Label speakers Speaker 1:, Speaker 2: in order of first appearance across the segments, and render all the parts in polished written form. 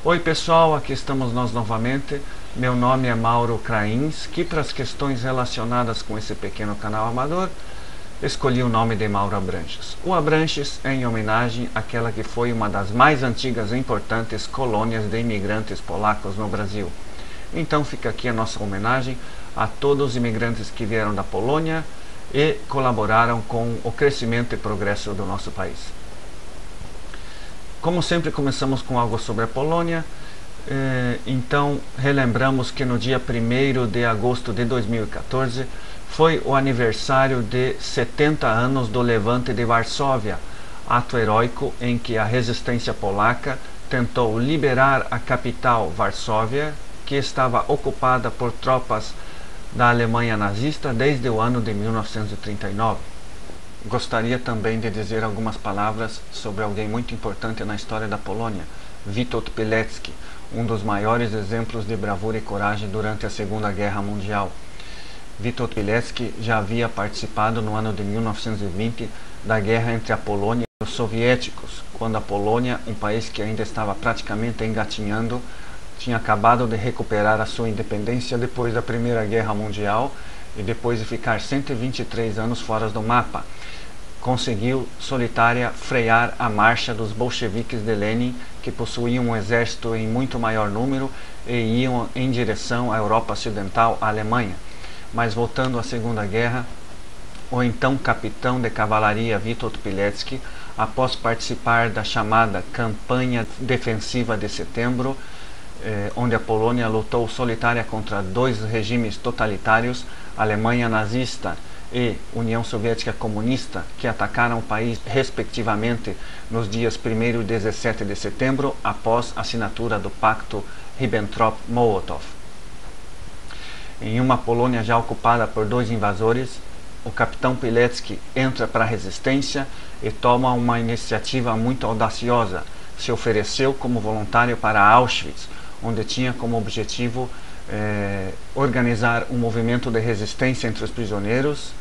Speaker 1: Oi pessoal, aqui estamos nós novamente. Meu nome é Mauro Crains, que para as questões relacionadas com esse pequeno canal amador, escolhi o nome de Mauro Abranches. O Abranches é em homenagem àquela que foi uma das mais antigas e importantes colônias de imigrantes polacos no Brasil. Então fica aqui a nossa homenagem a todos os imigrantes que vieram da Polônia e colaboraram com o crescimento e progresso do nosso país. Como sempre, começamos com algo sobre a Polônia. Então relembramos que no dia 1º de agosto de 2014 foi o aniversário de 70 anos do Levante de Varsóvia, ato heróico em que a resistência polaca tentou liberar a capital Varsóvia, que estava ocupada por tropas da Alemanha nazista desde o ano de 1939. Gostaria também de dizer algumas palavras sobre alguém muito importante na história da Polônia, Witold Pilecki, um dos maiores exemplos de bravura e coragem durante a Segunda Guerra Mundial. Witold Pilecki já havia participado no ano de 1920 da guerra entre a Polônia e os soviéticos, quando a Polônia, um país que ainda estava praticamente engatinhando, tinha acabado de recuperar a sua independência depois da Primeira Guerra Mundial e depois de ficar 123 anos fora do mapa. Conseguiu solitária frear a marcha dos bolcheviques de Lenin, que possuíam um exército em muito maior número e iam em direção à Europa Ocidental, à Alemanha. Mas voltando à Segunda Guerra, o então capitão de cavalaria Witold Pilecki, após participar da chamada Campanha Defensiva de Setembro, onde a Polônia lutou solitária contra dois regimes totalitários, Alemanha nazista e União Soviética Comunista, que atacaram o país respectivamente nos dias 1º e 17 de setembro, após a assinatura do Pacto Ribbentrop-Molotov. Em uma Polônia já ocupada por dois invasores, o capitão Pilecki entra para a resistência e toma uma iniciativa muito audaciosa. Se ofereceu como voluntário para Auschwitz, onde tinha como objetivo organizar um movimento de resistência entre os prisioneiros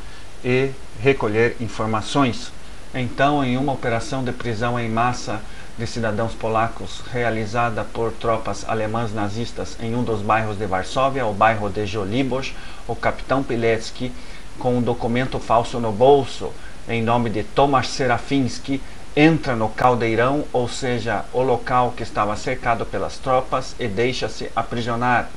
Speaker 1: e recolher informações. Então, em uma operação de prisão em massa de cidadãos polacos realizada por tropas alemãs nazistas em um dos bairros de Varsóvia, o bairro de Żoliborz, o capitão Pilecki, com um documento falso no bolso, em nome de Tomasz Serafiński, entra no caldeirão, ou seja, o local que estava cercado pelas tropas, e deixa-se aprisionar.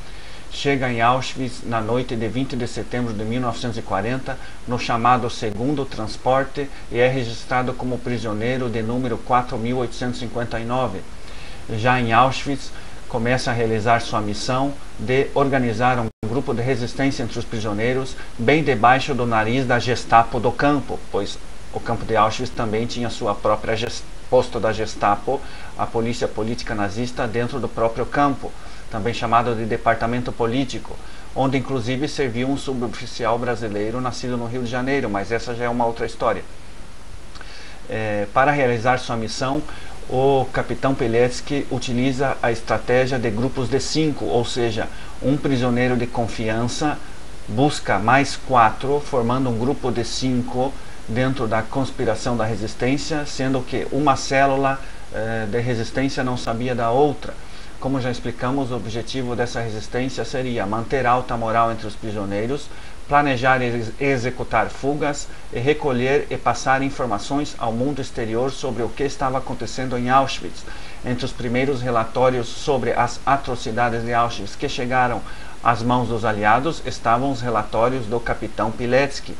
Speaker 1: Chega em Auschwitz na noite de 20 de setembro de 1940, no chamado segundo transporte, e é registrado como prisioneiro de número 4.859. Já em Auschwitz, começa a realizar sua missão de organizar um grupo de resistência entre os prisioneiros, bem debaixo do nariz da Gestapo do campo, pois o campo de Auschwitz também tinha sua própria posto da Gestapo, a polícia política nazista, dentro do próprio campo, também chamado de departamento político, onde inclusive serviu um suboficial brasileiro nascido no Rio de Janeiro, mas essa já é uma outra história. Para realizar sua missão, o capitão Pilecki utiliza a estratégia de grupos de 5, ou seja, um prisioneiro de confiança busca mais 4, formando um grupo de 5 dentro da conspiração da resistência, sendo que uma célula de resistência não sabia da outra. Como já explicamos, o objetivo dessa resistência seria manter alta moral entre os prisioneiros, planejar e executar fugas e recolher e passar informações ao mundo exterior sobre o que estava acontecendo em Auschwitz. Entre os primeiros relatórios sobre as atrocidades de Auschwitz que chegaram às mãos dos aliados estavam os relatórios do capitão Pilecki.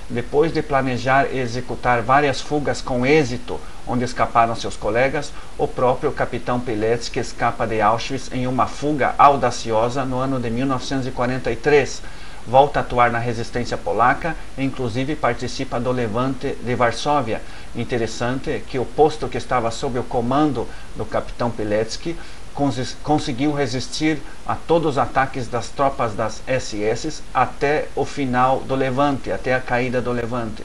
Speaker 1: Depois de planejar e executar várias fugas com êxito, onde escaparam seus colegas, o próprio capitão Pilecki escapa de Auschwitz em uma fuga audaciosa no ano de 1943. Volta a atuar na resistência polaca e inclusive participa do Levante de Varsóvia. Interessante que o posto que estava sob o comando do capitão Pilecki conseguiu resistir a todos os ataques das tropas das SS até o final do Levante, até a caída do Levante.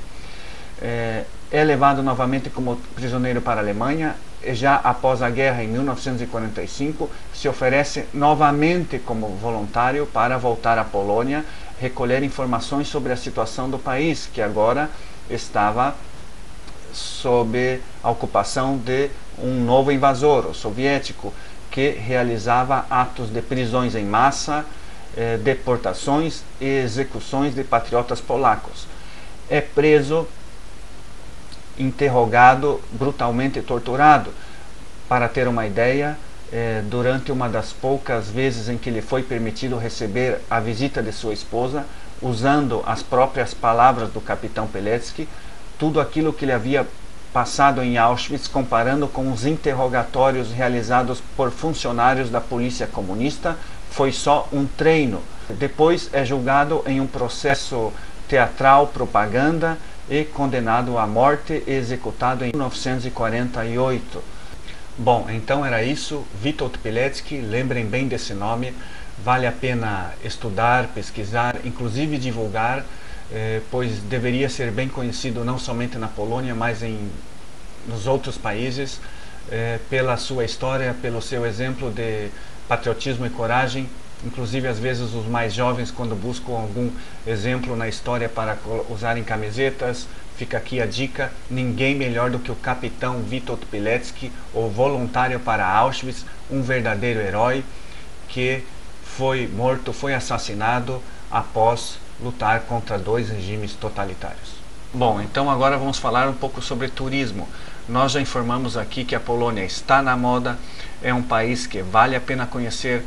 Speaker 1: É levado novamente como prisioneiro para a Alemanha e já após a guerra em 1945 se oferece novamente como voluntário para voltar à Polônia, recolher informações sobre a situação do país, que agora estava sob a ocupação de um novo invasor, o soviético, que realizava atos de prisões em massa, deportações e execuções de patriotas polacos. É preso, interrogado, brutalmente torturado. Para ter uma ideia, durante uma das poucas vezes em que lhe foi permitido receber a visita de sua esposa, usando as próprias palavras do capitão Pilecki, tudo aquilo que lhe havia passado em Auschwitz, comparando com os interrogatórios realizados por funcionários da polícia comunista, foi só um treino. Depois é julgado em um processo teatral propaganda e condenado à morte e executado em 1948. Bom, então era isso, Witold Pilecki, lembrem bem desse nome, vale a pena estudar, pesquisar, inclusive divulgar, pois deveria ser bem conhecido não somente na Polônia, mas nos outros países, pela sua história, pelo seu exemplo de patriotismo e coragem. Inclusive, às vezes, os mais jovens, quando buscam algum exemplo na história para usar em camisetas, fica aqui a dica: ninguém melhor do que o capitão Witold Pilecki, o voluntário para Auschwitz, um verdadeiro herói que foi morto, foi assassinado após lutar contra 2 regimes totalitários. Bom, então agora vamos falar um pouco sobre turismo. Nós já informamos aqui que a Polônia está na moda, é um país que vale a pena conhecer.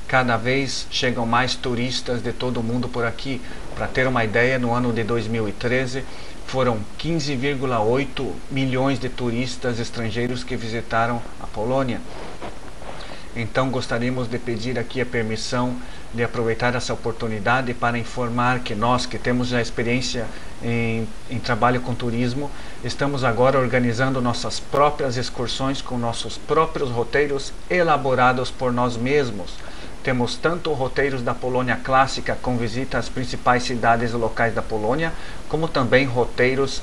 Speaker 1: Cada vez chegam mais turistas de todo o mundo por aqui. Para ter uma ideia, no ano de 2013 foram 15,8 milhões de turistas estrangeiros que visitaram a Polônia. Então gostaríamos de pedir aqui a permissão de aproveitar essa oportunidade para informar que nós, que temos já experiência em trabalho com turismo, estamos agora organizando nossas próprias excursões com nossos próprios roteiros elaborados por nós mesmos. Temos tanto roteiros da Polônia clássica com visita às principais cidades locais da Polônia, como também roteiros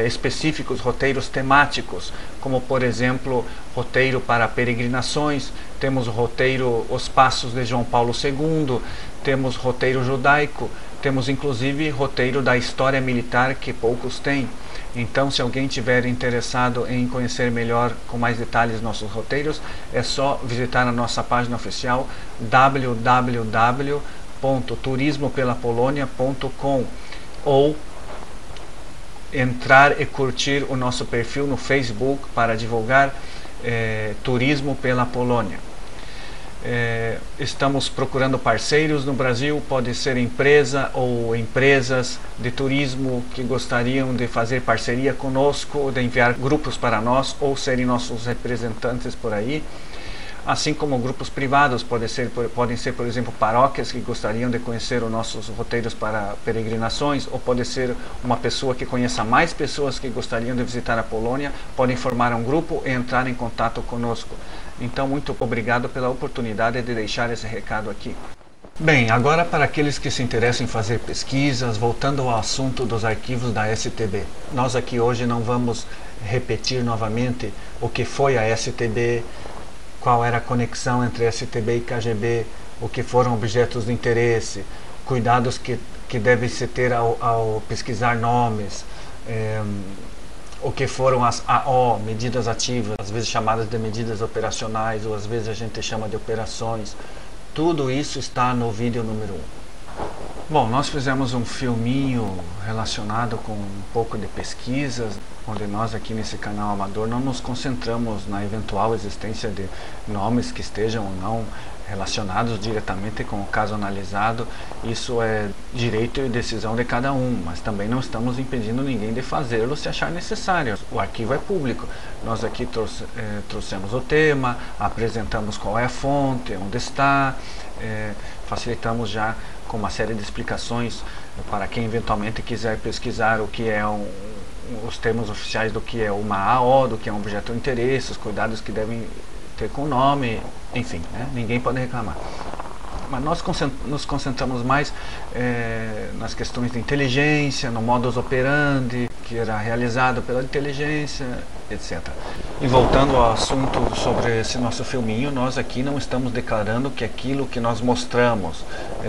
Speaker 1: específicos, roteiros temáticos, como por exemplo roteiro para peregrinações, temos o roteiro Os Passos de João Paulo II, temos roteiro judaico, temos inclusive roteiro da história militar que poucos têm. Então, se alguém tiver interessado em conhecer melhor, com mais detalhes, nossos roteiros, é só visitar a nossa página oficial www.turismopelapolonia.com ou entrar e curtir o nosso perfil no Facebook para divulgar Turismo pela Polônia. Estamos procurando parceiros no Brasil, pode ser empresa ou empresas de turismo que gostariam de fazer parceria conosco, de enviar grupos para nós ou serem nossos representantes por aí. Assim como grupos privados, podem ser, por exemplo, paróquias que gostariam de conhecer os nossos roteiros para peregrinações, ou pode ser uma pessoa que conheça mais pessoas que gostariam de visitar a Polônia, podem formar um grupo e entrar em contato conosco. Então, muito obrigado pela oportunidade de deixar esse recado aqui. Bem, agora para aqueles que se interessam em fazer pesquisas, voltando ao assunto dos arquivos da STB. Nós aqui hoje não vamos repetir novamente o que foi a STB, qual era a conexão entre STB e KGB, o que foram objetos de interesse, cuidados que deve-se ter ao pesquisar nomes, o que foram as AO, medidas ativas, às vezes chamadas de medidas operacionais, ou às vezes a gente chama de operações. Tudo isso está no vídeo número 1. Bom, nós fizemos um filminho relacionado com um pouco de pesquisas, onde nós aqui nesse canal amador não nos concentramos na eventual existência de nomes que estejam ou não relacionados diretamente com o caso analisado. Isso é direito e decisão de cada um, mas também não estamos impedindo ninguém de fazê-lo se achar necessário. O arquivo é público. Nós aqui trouxemos o tema, apresentamos qual é a fonte, onde está, facilitamos já com uma série de explicações para quem eventualmente quiser pesquisar o que é os termos oficiais do que é uma AO, do que é um objeto de interesse, os cuidados que devem ter com o nome, enfim, né? Ninguém pode reclamar. Mas nós nos concentramos mais nas questões de inteligência, no modus operandi que era realizado pela inteligência, etc. E voltando ao assunto sobre esse nosso filminho, nós aqui não estamos declarando que aquilo que nós mostramos,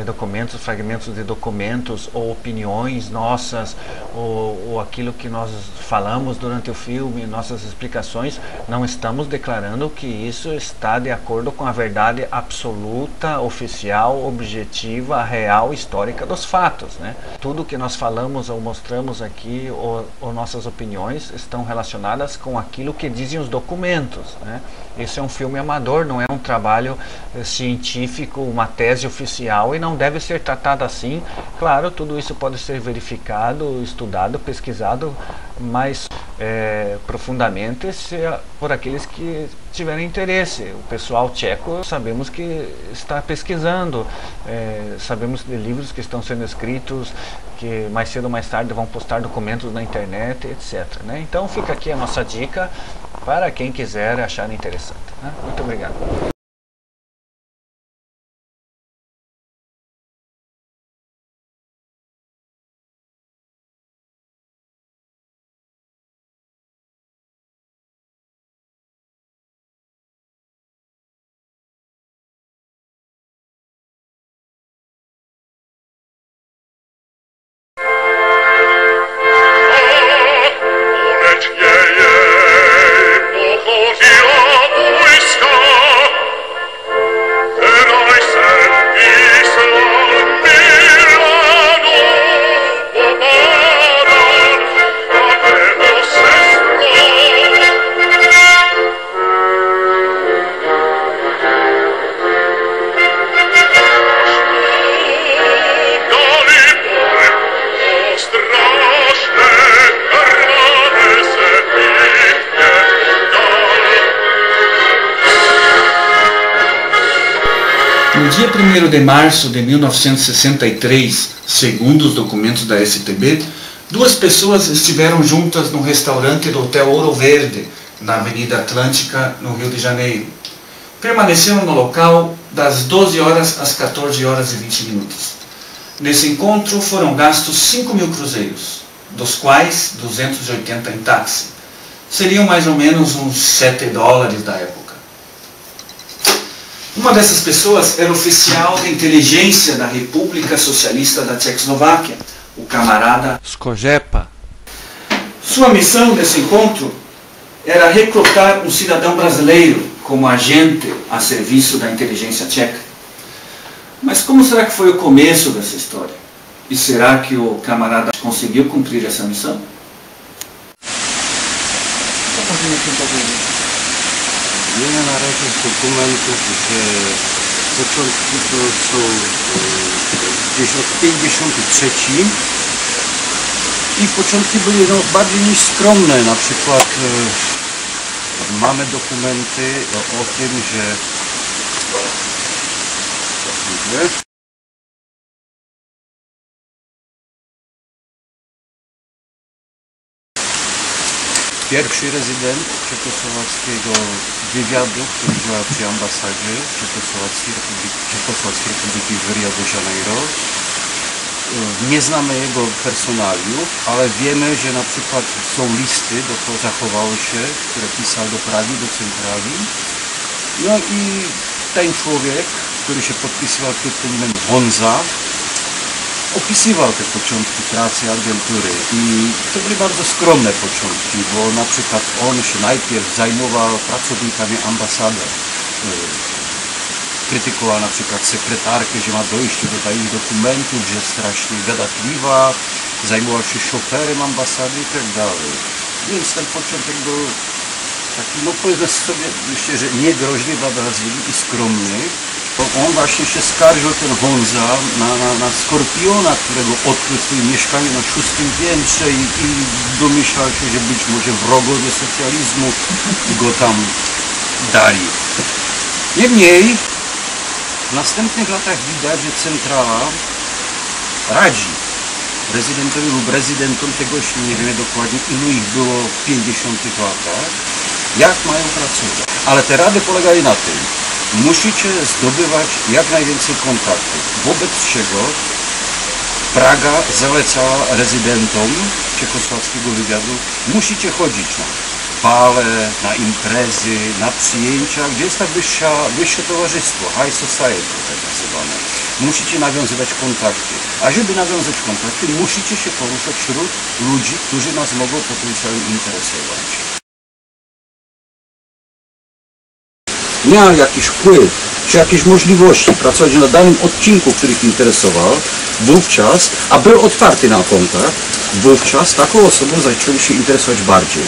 Speaker 1: documentos, fragmentos de documentos ou opiniões nossas, ou aquilo que nós falamos durante o filme, nossas explicações, não estamos declarando que isso está de acordo com a verdade absoluta, oficial, objetiva, real, histórica dos fatos, né? Tudo que nós falamos ou mostramos aqui, ou nossas opiniões, estão relacionadas com aquilo que dizem os documentos, né? Esse é um filme amador, não é um trabalho científico, uma tese oficial, e não deve ser tratado assim. Claro, tudo isso pode ser verificado, estudado, pesquisado mais profundamente por aqueles que tiverem interesse. O pessoal tcheco sabemos que está pesquisando, sabemos de livros que estão sendo escritos, que mais cedo ou mais tarde vão postar documentos na internet, etc, né? Então fica aqui a nossa dica para quem quiser achar interessante, né? Muito obrigado.
Speaker 2: No dia 1º de março de 1963, segundo os documentos da STB, duas pessoas estiveram juntas no restaurante do Hotel Ouro Verde, na Avenida Atlântica, no Rio de Janeiro. Permaneceram no local das 12 horas às 14 horas e 20 minutos. Nesse encontro foram gastos 5.000 cruzeiros, dos quais 280 em táxi. Seriam mais ou menos uns $7 da época. Uma dessas pessoas era oficial de inteligência da República Socialista da Tchecoslováquia, o camarada
Speaker 1: Skojepa.
Speaker 2: Sua missão nesse encontro era recrutar um cidadão brasileiro como agente a serviço da inteligência tcheca. Mas como será que foi o começo dessa história? E será que o camarada conseguiu cumprir essa missão?
Speaker 3: Wiemy na razie z dokumentów, że początki to są gdzieś od 53 i początki były bardziej niż skromne. Na przykład mamy dokumenty o tym, że pierwszy rezydent czechosłowackiego wywiadu, który działał przy ambasadzie Czechosłowackiej Republiki w Rio de Janeiro. Nie znamy jego personaliów, ale wiemy, że na przykład są listy, zachowały się, które pisał do Pragi, do centrali. No i ten człowiek, który się podpisywał pod tym Honza, opisywał te początki pracy agentury i to były bardzo skromne początki, bo na przykład on się najpierw zajmował pracownikami ambasady. Krytykował na przykład sekretarkę, że ma dojście do takich dokumentów, że strasznie gadatliwa, zajmował się szoferem ambasady i tak dalej. Więc ten początek był taki, no powiedzmy sobie, myślę, że niegroźny dla Brazylii i skromny. On właśnie się skarżył, ten Honza, na skorpiona, którego odkrył w swoim mieszkaniu na 6. piętrze i domyślał się, że być może wrogowie socjalizmu go tam dali. Niemniej w następnych latach widać, że centrala radzi prezydentowi lub rezydentom, tego jeszcze nie wiemy dokładnie, ilu ich było w 50 latach, jak mają pracować. Ale te rady polegają na tym: musicie zdobywać jak najwięcej kontaktów, wobec czego Praga zalecała rezydentom czechosłowackiego wywiadu: musicie chodzić na to. bale, na imprezy, na przyjęcia, gdzie jest ta wyższe towarzystwo, high society tak nazywane. Musicie nawiązywać kontakty, a żeby nawiązać kontakty, musicie się poruszać wśród ludzi, którzy nas mogą potencjalnie interesować. Miał jakiś wpływ, czy jakieś możliwości pracować na danym odcinku, który ich interesował, wówczas, a był otwarty na kontakt, wówczas taką osobą zaczęli się interesować bardziej.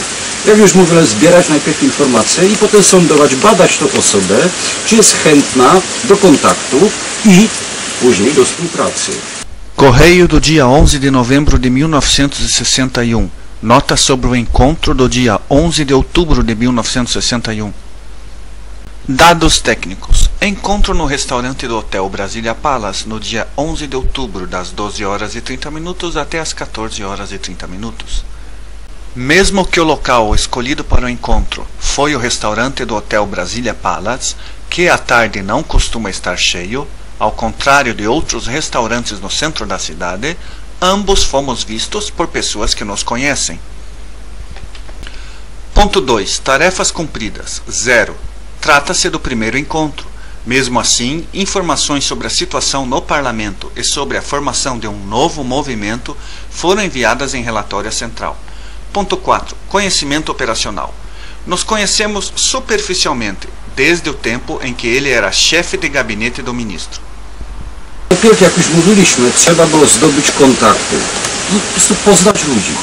Speaker 3: Jak już mówiłem, zbierać najpierw informacje i potem sądować, badać tą osobę, czy jest chętna do kontaktu i później do współpracy.
Speaker 1: Correio do dia 11 de novembro de 1961. Nota sobre o encontro do dia 11 de outubro de 1961. Dados técnicos. Encontro no restaurante do Hotel Brasília Palace no dia 11 de outubro, das 12 horas e 30 minutos até as 14 horas e 30 minutos. Mesmo que o local escolhido para o encontro foi o restaurante do Hotel Brasília Palace, que à tarde não costuma estar cheio, ao contrário de outros restaurantes no centro da cidade, ambos fomos vistos por pessoas que nos conhecem. Ponto 2. Tarefas cumpridas. 0. Trata-se do primeiro encontro. Mesmo assim, informações sobre a situação no parlamento e sobre a formação de um novo movimento foram enviadas em relatório central. Ponto 4. Conhecimento operacional. Nos conhecemos superficialmente, desde o tempo em que ele era chefe de gabinete do ministro.
Speaker 3: Najpierw, jak już mówiliśmy, trzeba było zdobyć kontakty. Po prostu poznać ludzi.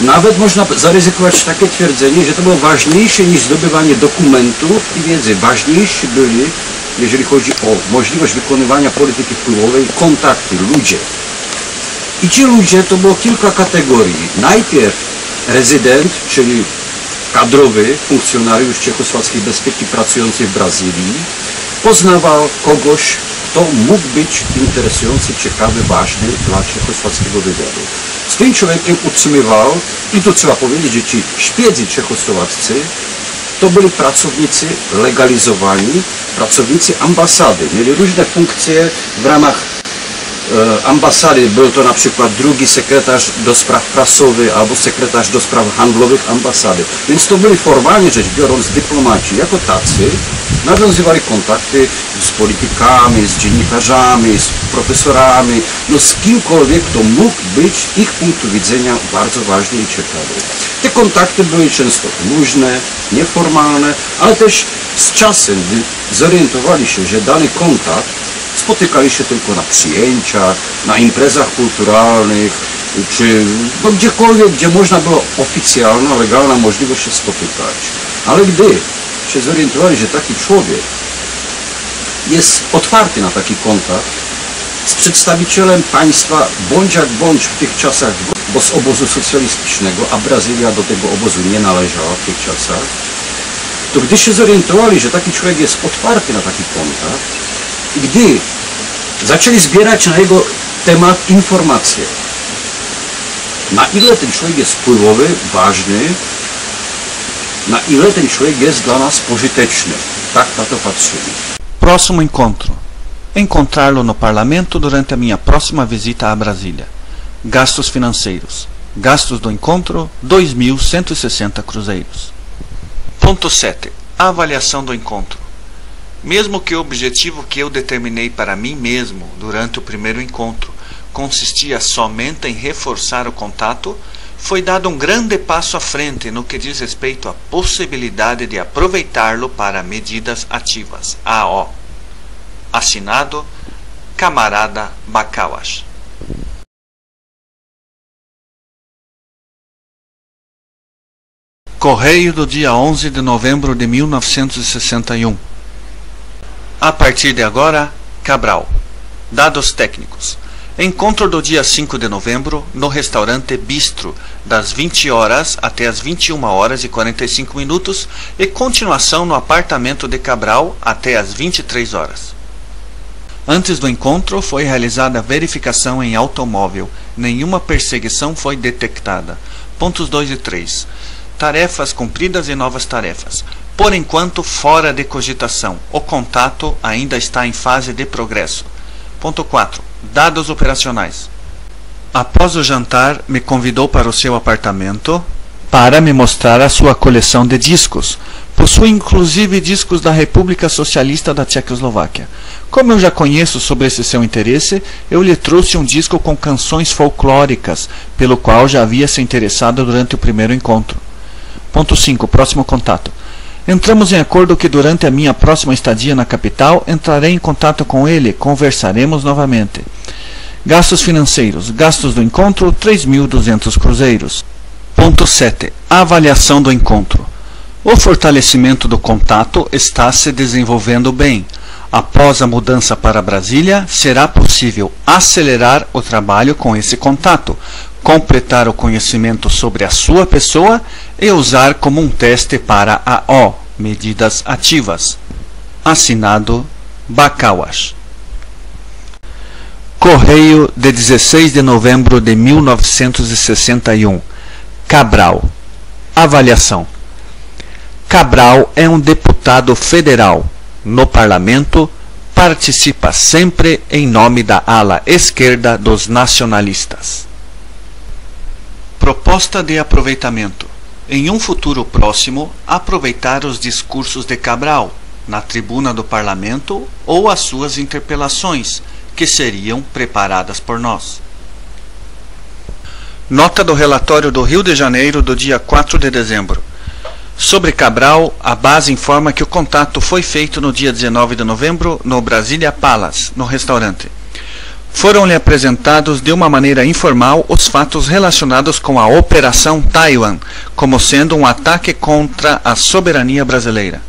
Speaker 3: Nawet można zaryzykować takie twierdzenie, że to było ważniejsze niż zdobywanie dokumentów i wiedzy. Ważniejsi byli, jeżeli chodzi o możliwość wykonywania polityki wpływowej, kontakty, ludzie. I ci ludzie to było kilka kategorii. Najpierw rezydent, czyli kadrowy funkcjonariusz czechosłowackiej bezpieki pracujący w Brazylii, poznawał kogoś, kto mógł być interesujący, ciekawy, ważny dla czechosłowackiego wywiadu. Z tym człowiekiem utrzymywał, i tu trzeba powiedzieć, że ci szpiedzy czechosłowaccy to byli pracownicy legalizowani, pracownicy ambasady. Mieli różne funkcje w ramach ambasady. Był to na przykład drugi sekretarz do spraw prasowych albo sekretarz do spraw handlowych ambasady. Więc to byli formalnie rzecz biorąc dyplomaci. Jako tacy nawiązywali kontakty z politykami, z dziennikarzami, z profesorami, no z kimkolwiek, kto mógł być z ich punktu widzenia bardzo ważny i ciekawy. Te kontakty były często luźne, nieformalne, ale też z czasem, gdy zorientowali się, że dany kontakt spotykali się tylko na przyjęciach, na imprezach kulturalnych, czy no gdziekolwiek, gdzie można było oficjalna, legalna możliwość się spotykać. Ale gdy się zorientowali, że taki człowiek jest otwarty na taki kontakt z przedstawicielem państwa, bądź jak bądź w tych czasach, bo z obozu socjalistycznego, a Brazylia do tego obozu nie należała w tych czasach, to gdy się zorientowali, że taki człowiek jest otwarty na taki kontakt, i gdy zaczęli zbierać na jego temat informacje, na ile ten człowiek jest wpływowy, ważny, na ile ten człowiek jest dla nas pożyteczny. Tak na to patrzyli.
Speaker 1: Próximo encontro. Encontrá-lo no parlamento durante a minha próxima visita a Brasília. Gastos financeiros. Gastos do encontro, 2.160 cruzeiros. Ponto 7. A avaliação do encontro. Mesmo que o objetivo que eu determinei para mim mesmo durante o primeiro encontro consistia somente em reforçar o contato, foi dado um grande passo à frente no que diz respeito à possibilidade de aproveitá-lo para medidas ativas. AO. Assinado, Camarada Bakawas. Correio do dia 11 de novembro de 1961. A partir de agora, Cabral. Dados técnicos. Encontro do dia 5 de novembro no restaurante Bistro, das 20 horas até as 21 horas e 45 minutos e continuação no apartamento de Cabral até as 23 horas. Antes do encontro foi realizada a verificação em automóvel. Nenhuma perseguição foi detectada. Pontos 2 e 3. Tarefas cumpridas e novas tarefas. Por enquanto, fora de cogitação. O contato ainda está em fase de progresso. Ponto 4. Dados operacionais. Após o jantar, me convidou para o seu apartamento. para me mostrar a sua coleção de discos. Possui inclusive discos da República Socialista da Tchecoslováquia. Como eu já conheço sobre esse seu interesse, eu lhe trouxe um disco com canções folclóricas, pelo qual já havia se interessado durante o primeiro encontro. Ponto 5. Próximo contato. Entramos em acordo que durante a minha próxima estadia na capital, entrarei em contato com ele, conversaremos novamente. Gastos financeiros. Gastos do encontro, 3.200 cruzeiros. Ponto 7. Avaliação do encontro. O fortalecimento do contato está se desenvolvendo bem. Após a mudança para Brasília, será possível acelerar o trabalho com esse contato, completar o conhecimento sobre a sua pessoa e usar como um teste para a O, medidas ativas. Assinado Bakawas. Correio de 16 de novembro de 1961. Cabral. Avaliação. Cabral é um deputado federal. No parlamento, participa sempre em nome da ala esquerda dos nacionalistas. Proposta de aproveitamento. Em um futuro próximo, aproveitar os discursos de Cabral, na tribuna do parlamento ou as suas interpelações, que seriam preparadas por nós. Nota do relatório do Rio de Janeiro do dia 4 de dezembro. Sobre Cabral, a base informa que o contato foi feito no dia 19 de novembro no Brasília Palace, no restaurante. Foram-lhe apresentados de uma maneira informal os fatos relacionados com a Operação Taiwan, como sendo um ataque contra a soberania brasileira.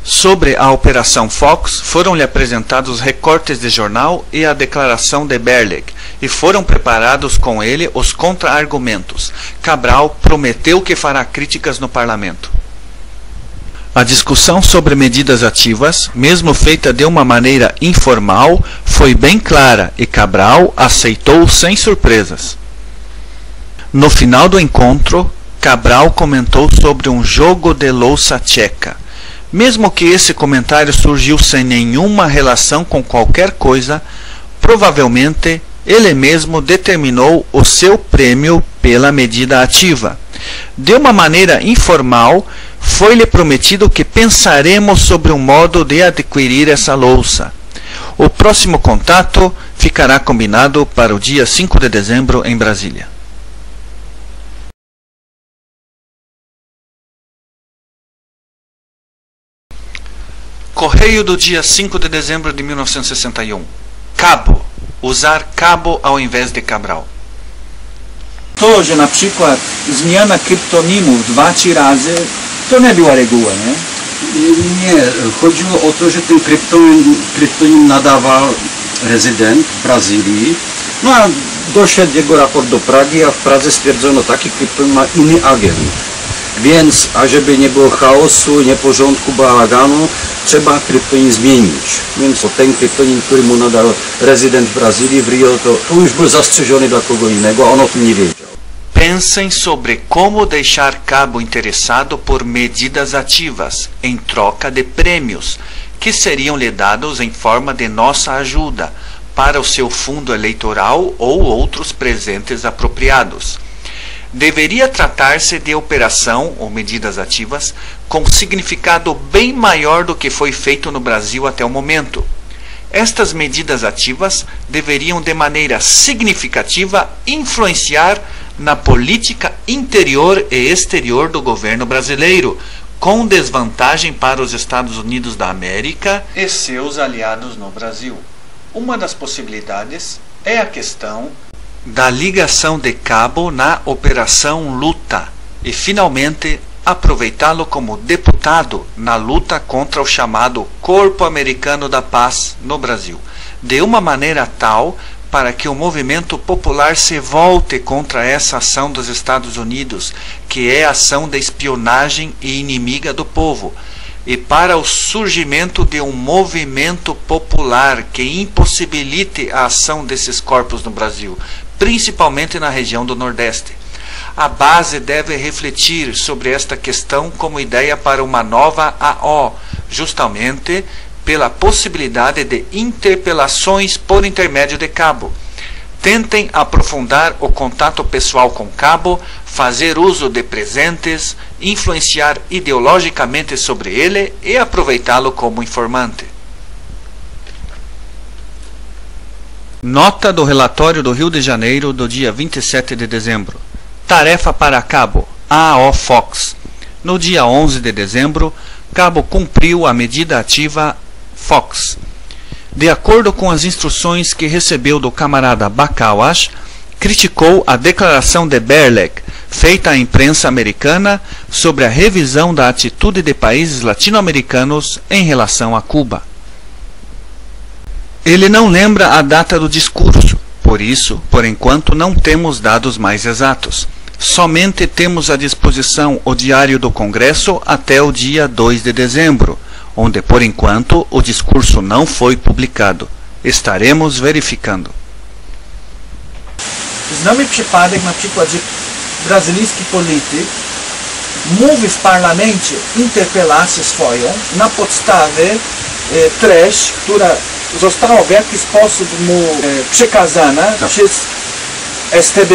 Speaker 1: Sobre a Operação Fox, foram-lhe apresentados recortes de jornal e a declaração de Berleg, e foram preparados com ele os contra-argumentos. Cabral prometeu que fará críticas no parlamento. A discussão sobre medidas ativas, mesmo feita de uma maneira informal, foi bem clara e Cabral aceitou sem surpresas. No final do encontro, Cabral comentou sobre um jogo de louça tcheca. Mesmo que esse comentário surgiu sem nenhuma relação com qualquer coisa, provavelmente ele mesmo determinou o seu prêmio pela medida ativa. De uma maneira informal, foi-lhe prometido que pensaremos sobre um modo de adquirir essa louça. O próximo contato ficará combinado para o dia 5 de dezembro em Brasília. Correio do dia 5 de dezembro de 1961. Cabo. Usar cabo ao invés de Cabral.
Speaker 3: To, że na przykład zmiana kryptonimu 2-3 razy, to nie była reguła, nie?
Speaker 4: Nie, chodziło o to, że ten kryptonim nadawał rezydent w Brazylii.
Speaker 3: No a doszedł jego raport do Pragi, a w Pradze stwierdzono, taki kryptonim ma inny agent. Więc, ażeby nie było chaosu, nieporządku, bałaganu, trzeba kryptonim zmienić. Więc ten kryptonim, który mu nadał rezydent w Brazylii, w Rio, to już był zastrzeżony dla kogo innego, a on o tym nie wiedział.
Speaker 1: Pensem sobre como deixar Cabo interessado por medidas ativas, em troca de prêmios, que seriam lhe dados em forma de nossa ajuda, para o seu fundo eleitoral ou outros presentes apropriados. Deveria tratar-se de operação ou medidas ativas com significado bem maior do que foi feito no Brasil até o momento. Estas medidas ativas deveriam de maneira significativa influenciar na política interior e exterior do governo brasileiro, com desvantagem para os Estados Unidos da América e seus aliados no Brasil. Uma das possibilidades é a questão da ligação de Cabo na Operação Luta e, finalmente, aproveitá-lo como deputado na luta contra o chamado Corpo Americano da Paz no Brasil, de uma maneira tal para que o movimento popular se volte contra essa ação dos Estados Unidos, que é ação de espionagem e inimiga do povo, e para o surgimento de um movimento popular que impossibilite a ação desses corpos no Brasil, principalmente na região do Nordeste. A base deve refletir sobre esta questão como ideia para uma nova AO, justamente pela possibilidade de interpelações por intermédio de Cabo. Tentem aprofundar o contato pessoal com Cabo, fazer uso de presentes, influenciar ideologicamente sobre ele e aproveitá-lo como informante. Nota do relatório do Rio de Janeiro do dia 27 de dezembro. Tarefa para Cabo, AO Fox. No dia 11 de dezembro, Cabo cumpriu a medida ativa Fox. De acordo com as instruções que recebeu do camarada Bakawash, criticou a declaração de Berlek, feita à imprensa americana, sobre a revisão da atitude de países latino-americanos em relação a Cuba. Ele não lembra a data do discurso, por isso, por enquanto, não temos dados mais exatos. Somente temos à disposição o Diário do Congresso até o dia 2 de dezembro, onde, por enquanto, o discurso não foi publicado. Estaremos verificando.
Speaker 5: Znamy przypadek na przykład, że brazylijski polityk mówi w parlamencie interpelację swoją na podstawie treść, która została w jakiś sposób mu przekazana przez STB,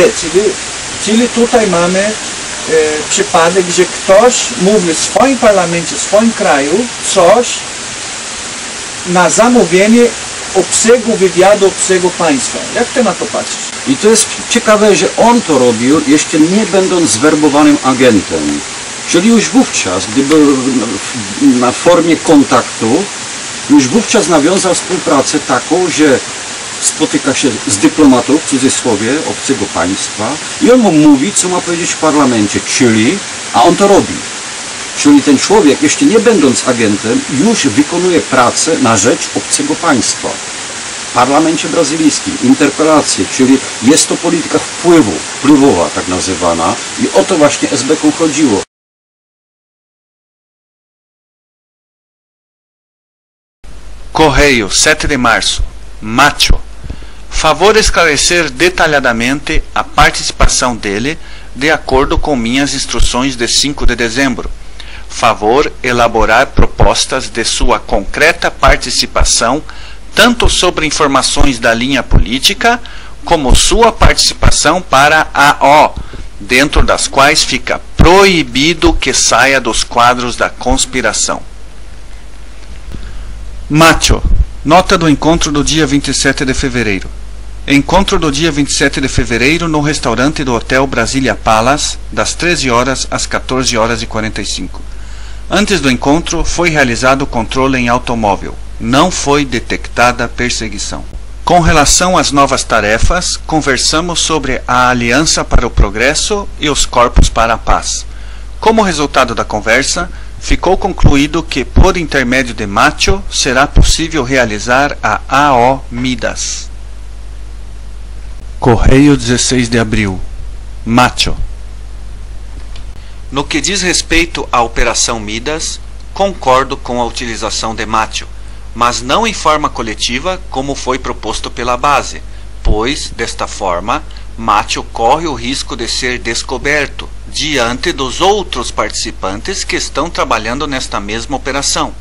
Speaker 5: czyli tutaj mamy przypadek, że ktoś mówi w swoim parlamencie, w swoim kraju coś na zamówienie obsegu wywiadu, obsegu państwa. Jak ty na to patrzysz?
Speaker 4: I to jest ciekawe, że on to robił, jeszcze nie będąc zwerbowanym agentem. Czyli już wówczas, gdy był na formie kontaktu, już wówczas nawiązał współpracę taką, że spotyka się z dyplomatą, w cudzysłowie, obcego państwa i on mu mówi, co ma powiedzieć w parlamencie, czyli, a on to robi. Czyli ten człowiek, jeszcze nie będąc agentem, już wykonuje pracę na rzecz obcego państwa. W parlamencie brazylijskim, interpelacje, czyli jest to polityka wpływowa, tak nazywana, i o to właśnie SB-ką chodziło.
Speaker 1: Correio, 7 de março. Macho. Favor esclarecer detalhadamente a participação dele de acordo com minhas instruções de 5 de dezembro. Favor elaborar propostas de sua concreta participação, tanto sobre informações da linha política, como sua participação para a AO, dentro das quais fica proibido que saia dos quadros da conspiração. Macho. Nota do encontro do dia 27 de fevereiro. Encontro do dia 27 de fevereiro no restaurante do Hotel Brasília Palace, das 13 horas às 14 horas e 45. Antes do encontro, foi realizado controle em automóvel. Não foi detectada perseguição. Com relação às novas tarefas, conversamos sobre a Aliança para o Progresso e os Corpos para a Paz. Como resultado da conversa, ficou concluído que, por intermédio de Macho, será possível realizar a AO Midas. Correio, 16 de abril. Macho. No que diz respeito à Operação Midas, concordo com a utilização de Macho, mas não em forma coletiva como foi proposto pela base, pois, desta forma, Macho corre o risco de ser descoberto diante dos outros participantes que estão trabalhando nesta mesma operação.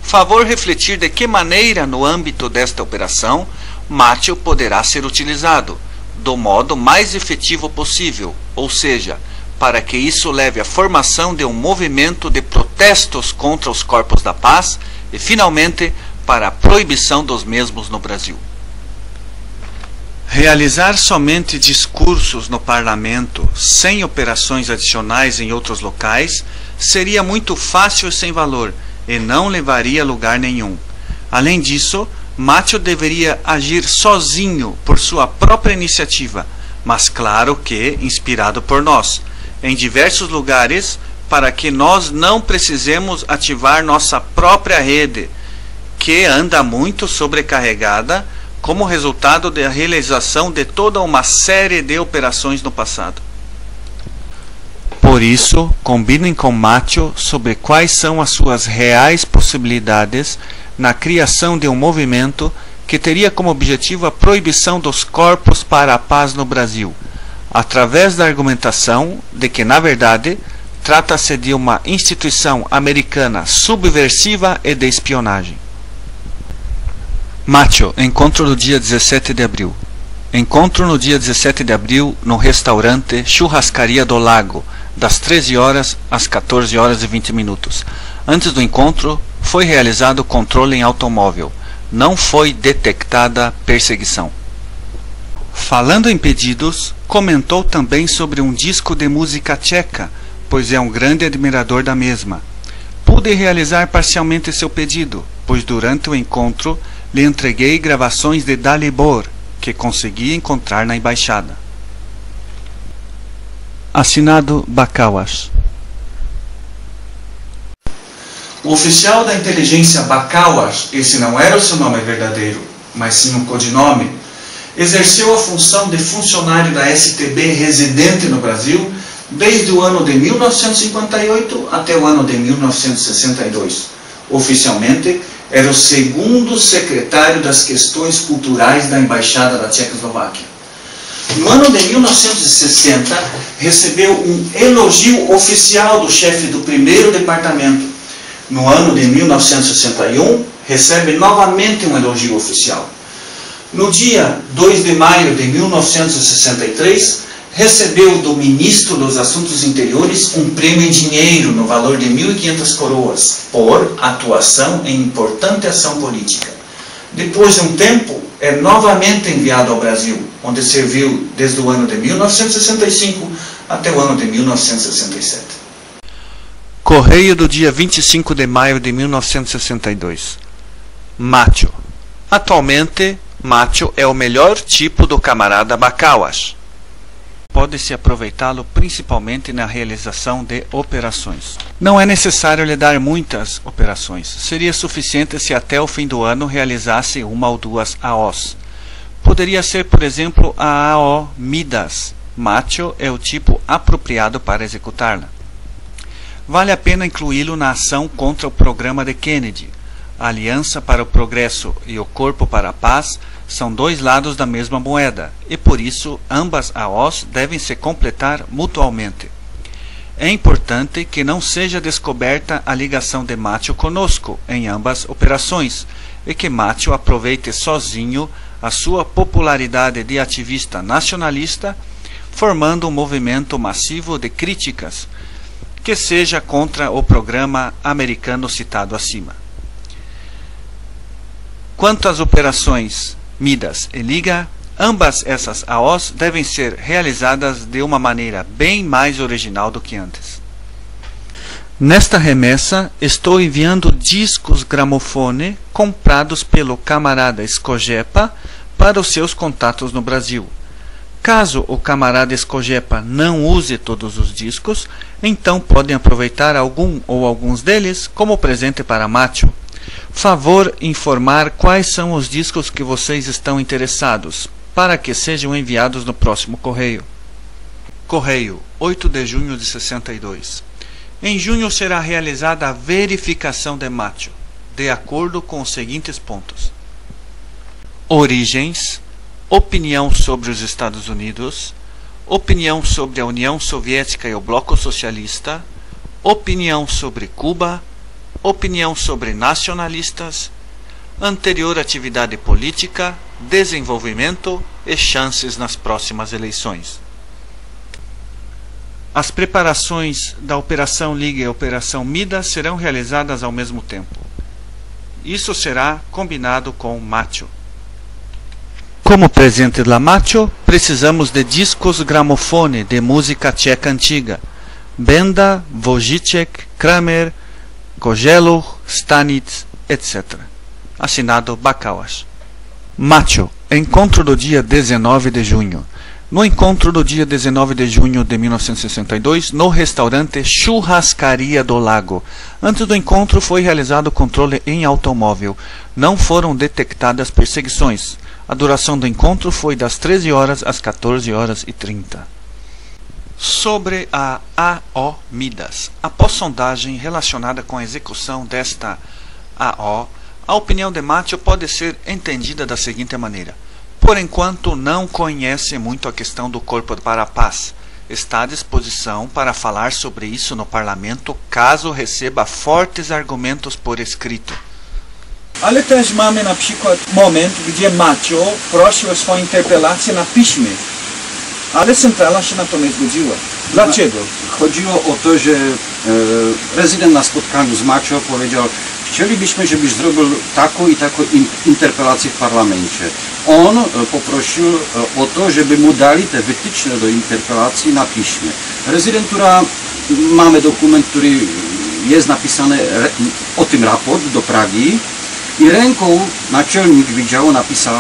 Speaker 1: Favor refletir de que maneira, no âmbito desta operação, Macho poderá ser utilizado, do modo mais efetivo possível, ou seja, para que isso leve à formação de um movimento de protestos contra os Corpos da Paz e, finalmente, para a proibição dos mesmos no Brasil. Realizar somente discursos no parlamento, sem operações adicionais em outros locais, seria muito fácil e sem valor, e não levaria a lugar nenhum. Além disso, Macho deveria agir sozinho por sua própria iniciativa, mas claro que inspirado por nós, em diversos lugares, para que nós não precisemos ativar nossa própria rede, que anda muito sobrecarregada, como resultado da realização de toda uma série de operações no passado. Por isso, combinem com Macho sobre quais são as suas reais possibilidades na criação de um movimento que teria como objetivo a proibição dos Corpos para a Paz no Brasil, através da argumentação de que, na verdade, trata-se de uma instituição americana subversiva e de espionagem. Macho, encontro do dia 17 de abril. Encontro no dia 17 de abril no restaurante Churrascaria do Lago, das 13 horas às 14 horas e 20 minutos. Antes do encontro, foi realizado controle em automóvel. Não foi detectada perseguição. Falando em pedidos, comentou também sobre um disco de música tcheca, pois é um grande admirador da mesma. Pude realizar parcialmente seu pedido, pois durante o encontro lhe entreguei gravações de Dalibor, que consegui encontrar na embaixada. Assinado Bakawas.
Speaker 2: O oficial da inteligência Bakawas, esse não era o seu nome verdadeiro, mas sim um codinome, exerceu a função de funcionário da STB residente no Brasil desde o ano de 1958 até o ano de 1962. Oficialmente, era o segundo secretário das questões culturais da Embaixada da Tchecoslováquia. No ano de 1960, recebeu um elogio oficial do chefe do primeiro departamento. No ano de 1961, recebe novamente um elogio oficial. No dia 2 de maio de 1963, recebeu do ministro dos Assuntos Interiores um prêmio em dinheiro no valor de 1.500 coroas por atuação em importante ação política. Depois de um tempo, é novamente enviado ao Brasil, onde serviu desde o ano de 1965 até o ano de 1967.
Speaker 1: Correio do dia 25 de maio de 1962. Macho. Atualmente, macho é o melhor tipo do camarada Bakawas. Pode-se aproveitá-lo principalmente na realização de operações. Não é necessário lhe dar muitas operações. Seria suficiente se até o fim do ano realizasse uma ou duas AOs. Poderia ser, por exemplo, a AO Midas. Macho é o tipo apropriado para executá-la. Vale a pena incluí-lo na ação contra o programa de Kennedy. A Aliança para o Progresso e o Corpo para a Paz são dois lados da mesma moeda, e por isso ambas AOs devem se completar mutualmente. É importante que não seja descoberta a ligação de Macho conosco em ambas operações, e que Macho aproveite sozinho a sua popularidade de ativista nacionalista, formando um movimento massivo de críticas, que seja contra o programa americano citado acima. Quanto às operações Midas e Liga, ambas essas AOs devem ser realizadas de uma maneira bem mais original do que antes. Nesta remessa, estou enviando discos gramofone comprados pelo camarada Escojepa para os seus contatos no Brasil. Caso o camarada Escojepa não use todos os discos, então podem aproveitar algum ou alguns deles como presente para Macho. Favor informar quais são os discos que vocês estão interessados, para que sejam enviados no próximo correio. Correio, 8 de junho de 62. Em junho será realizada a verificação de Macho, de acordo com os seguintes pontos: origens, opinião sobre os Estados Unidos, opinião sobre a União Soviética e o Bloco Socialista, opinião sobre Cuba, opinião sobre nacionalistas, anterior atividade política, desenvolvimento e chances nas próximas eleições. As preparações da Operação Liga e Operação Midas serão realizadas ao mesmo tempo. Isso será combinado com Macho. Como presente da Macho, precisamos de discos gramofone de música tcheca antiga, Benda, Wojciech, Kramer, Kozeluch, Stanitz, etc. Assinado Bakawas. Macho. Encontro do dia 19 de junho. No encontro do dia 19 de junho de 1962, no restaurante Churrascaria do Lago. Antes do encontro foi realizado controle em automóvel. Não foram detectadas perseguições. A duração do encontro foi das 13 horas às 14 horas e 30. Sobre a AO Midas. Após sondagem relacionada com a execução desta AO, a opinião de Macho pode ser entendida da seguinte maneira: por enquanto não conhece muito a questão do Corpo para a Paz. Está à disposição para falar sobre isso no parlamento caso receba fortes argumentos por escrito.
Speaker 5: Ale też mamy na przykład moment, gdzie Macio prosił o swoją interpelację na piśmie, ale centrala się na to nie zgodziła. Dlaczego?
Speaker 4: Chodziło o to, że prezydent na spotkaniu z Macio powiedział: chcielibyśmy, żebyś zrobił taką i taką interpelację w parlamencie. On poprosił o to, żeby mu dali te wytyczne do interpelacji na piśmie. Rezydentura, mamy dokument, który jest napisany o tym raport do Pragi i ręką naczelnik wydziału napisał: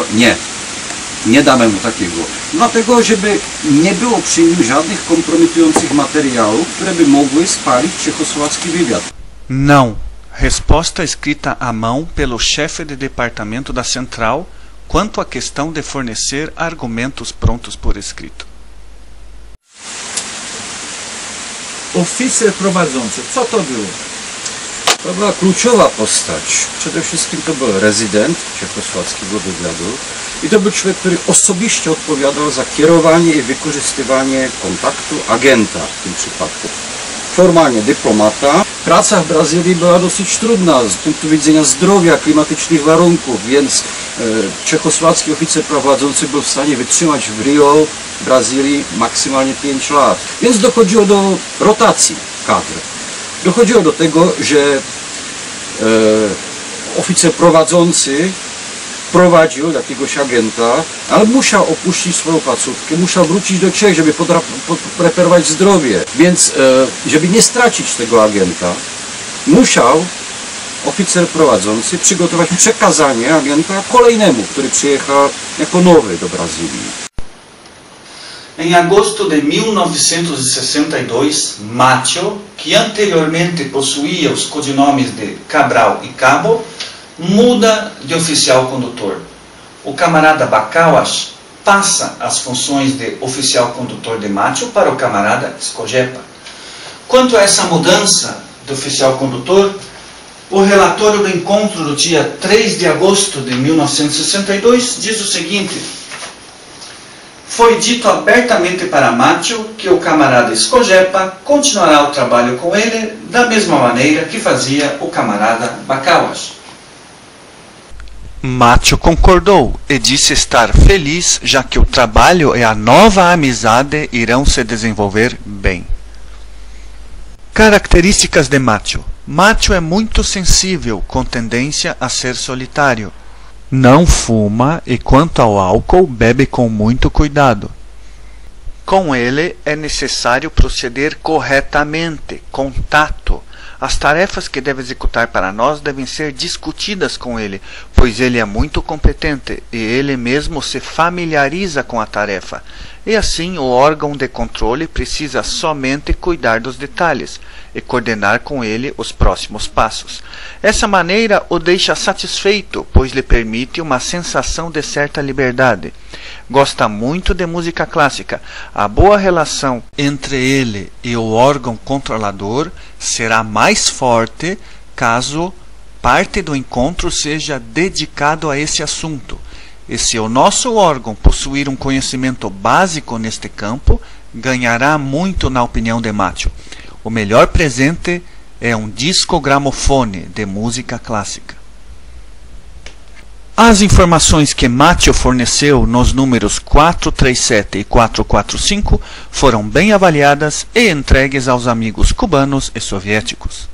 Speaker 4: nie damy mu takiego. Dlatego, żeby nie było przy nim żadnych kompromitujących materiałów, które by mogły spalić czechosłowacki wywiad.
Speaker 1: Não. Resposta escrita à mão pelo chefe de departamento da Central quanto à questão de fornecer argumentos prontos por escrito.
Speaker 5: Oficer prowadzący, co to było?
Speaker 4: To była kluczowa postać. Przede wszystkim to był rezydent czechosłowackiego wywiadu i to był człowiek, który osobiście odpowiadał za kierowanie i wykorzystywanie kontaktu agenta w tym przypadku. Formalnie dyplomata. Praca w Brazylii była dosyć trudna z punktu widzenia zdrowia, klimatycznych warunków, więc czechosłowacki oficer prowadzący był w stanie wytrzymać w Rio, w Brazylii maksymalnie 5 lat. Więc dochodziło do rotacji kadr. Dochodziło do tego, że oficer prowadzący prowadził jakiegoś agenta, ale musiał opuścić swoją placówkę, musiał wrócić do Czech, żeby podreperować zdrowie. Więc żeby nie stracić tego agenta, musiał oficer prowadzący przygotować przekazanie agenta kolejnemu, który przyjechał jako nowy do Brazylii.
Speaker 2: Em agosto de 1962, Macio, que anteriormente possuía os codinomes de Cabral e Cabo, muda de oficial condutor. O camarada Bacauas passa as funções de oficial condutor de Macio para o camarada Escojepa. Quanto a essa mudança de oficial condutor, o relatório do encontro do dia 3 de agosto de 1962 diz o seguinte: foi dito abertamente para Macio que o camarada Escojepa continuará o trabalho com ele da mesma maneira que fazia o camarada Bacauas.
Speaker 1: Macio concordou e disse estar feliz, já que o trabalho e a nova amizade irão se desenvolver bem. Características de Macio. Macio é muito sensível, com tendência a ser solitário. Não fuma e, quanto ao álcool, bebe com muito cuidado. Com ele é necessário proceder corretamente, com tato. As tarefas que deve executar para nós devem ser discutidas com ele, pois ele é muito competente e ele mesmo se familiariza com a tarefa. E assim o órgão de controle precisa somente cuidar dos detalhes e coordenar com ele os próximos passos. Essa maneira o deixa satisfeito, pois lhe permite uma sensação de certa liberdade. Gosta muito de música clássica. A boa relação entre ele e o órgão controlador será mais forte caso parte do encontro seja dedicado a esse assunto. E se o nosso órgão possuir um conhecimento básico neste campo, ganhará muito na opinião de Macio. O melhor presente é um disco-gramofone de música clássica. As informações que Macio forneceu nos números 437 e 445 foram bem avaliadas e entregues aos amigos cubanos e soviéticos.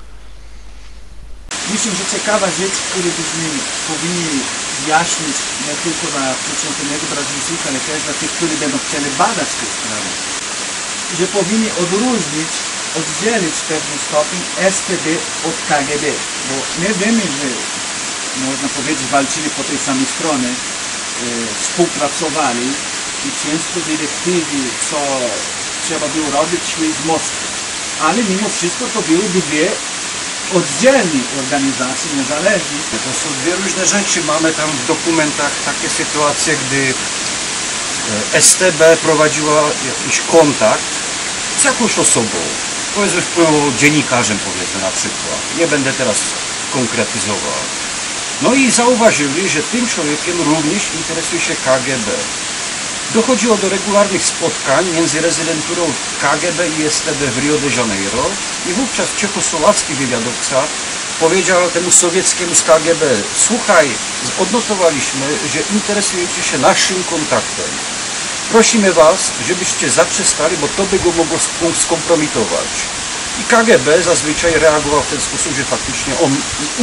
Speaker 5: Myślę, że ciekawa rzecz, którą byśmy powinni wyjaśnić nie tylko dla przeciętnego Brazylijczyka, ale też dla tych, którzy będą chcieli badać tę sprawę, że powinni oddzielić w pewnym stopniu STB od KGB, bo my wiemy, że można powiedzieć walczyli po tej samej stronie, współpracowali i często dyrektywy, co trzeba było robić, szły z Moskwy, ale mimo wszystko to były dwie oddzielni organizacji niezależne.
Speaker 3: To są dwie różne rzeczy. Mamy tam w dokumentach takie sytuacje, gdy STB prowadziła jakiś kontakt z jakąś osobą, powiedzmy dziennikarzem, powiedzmy na przykład. Nie będę teraz konkretyzował. No i zauważyli, że tym człowiekiem również interesuje się KGB. Dochodziło do regularnych spotkań między rezydenturą KGB i STB w Rio de Janeiro i wówczas czechosłowacki wywiadowca
Speaker 4: powiedział temu sowieckiemu z KGB: słuchaj, odnotowaliśmy, że interesujecie się naszym kontaktem. Prosimy was, żebyście zaprzestali, bo to by go mogło skompromitować. I KGB zazwyczaj reagował w ten sposób, że faktycznie on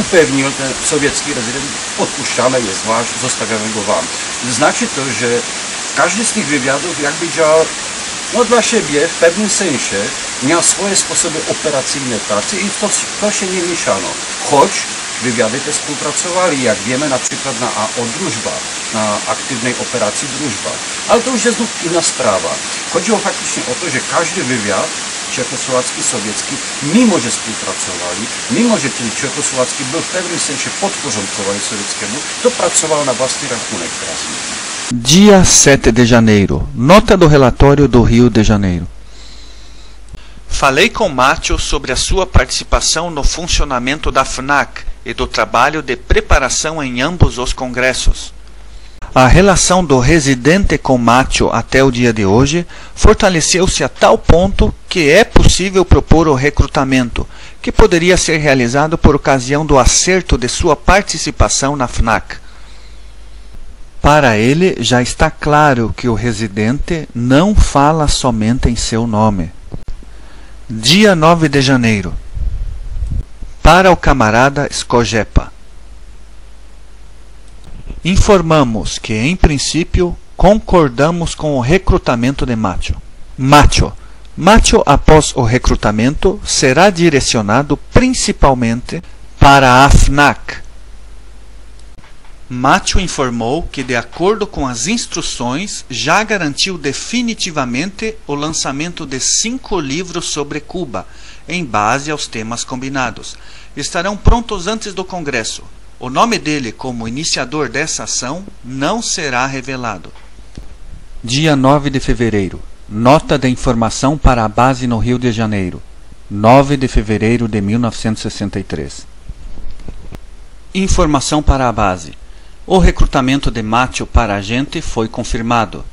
Speaker 4: upewnił ten sowiecki rezydent: odpuszczamy, jest wasz, zostawiamy go wam. Znaczy to, że każdy z tych wywiadów jakby działał dla siebie w pewnym sensie, miał swoje sposoby operacyjne pracy i w to się nie mieszano. Choć wywiady te współpracowali, jak wiemy, na przykład o Drużba, na aktywnej operacji Drużba. Ale to już jest inna sprawa. Chodziło faktycznie o to, że każdy wywiad czechosłowacki, sowiecki, mimo że współpracowali, mimo że ten czechosłowacki był w pewnym sensie podporządkowany sowieckiemu, to pracował na własny rachunek teraz.
Speaker 1: Dia 7 de janeiro. Nota do relatório do Rio de Janeiro. Falei com Mátio sobre a sua participação no funcionamento da FNAC e do trabalho de preparação em ambos os congressos. A relação do residente com Mátio até o dia de hoje fortaleceu-se a tal ponto que é possível propor o recrutamento, que poderia ser realizado por ocasião do acerto de sua participação na FNAC. Para ele, já está claro que o residente não fala somente em seu nome. Dia 9 de janeiro. Para o camarada Skojepa. Informamos que, em princípio, concordamos com o recrutamento de Mátio. Mátio, após o recrutamento, será direcionado principalmente para a FNAC. Mátio informou que, de acordo com as instruções, já garantiu definitivamente o lançamento de 5 livros sobre Cuba, em base aos temas combinados. Estarão prontos antes do Congresso. O nome dele como iniciador dessa ação não será revelado. Dia 9 de fevereiro. Nota de informação para a base no Rio de Janeiro. 9 de fevereiro de 1963. Informação para a base. O recrutamento de Mátio para agente foi confirmado.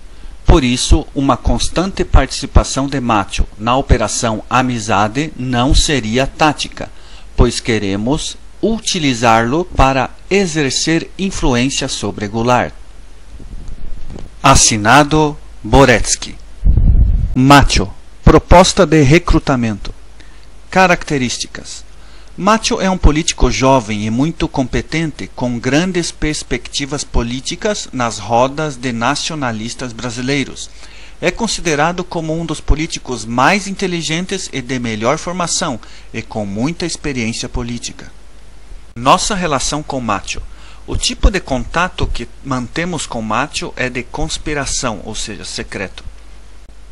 Speaker 1: Por isso, uma constante participação de Mátio na Operação Amizade não seria tática, pois queremos utilizá-lo para exercer influência sobre Goulart. Assinado Boretsky. Mátio. Proposta de recrutamento. Características. Mátio é um político jovem e muito competente, com grandes perspectivas políticas nas rodas de nacionalistas brasileiros. É considerado como um dos políticos mais inteligentes e de melhor formação, e com muita experiência política. Nossa relação com Mátio. O tipo de contato que mantemos com Mátio é de conspiração, ou seja, secreto.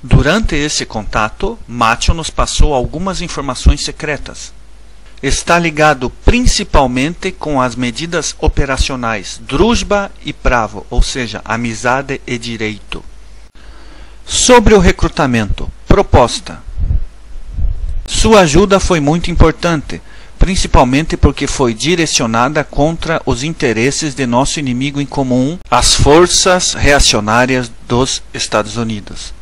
Speaker 1: Durante esse contato, Mátio nos passou algumas informações secretas. Está ligado principalmente com as medidas operacionais Družba e Pravo, ou seja, amizade e direito. Sobre o recrutamento, proposta. Sua ajuda foi muito importante, principalmente porque foi direcionada contra os interesses de nosso inimigo em comum, as forças reacionárias dos Estados Unidos.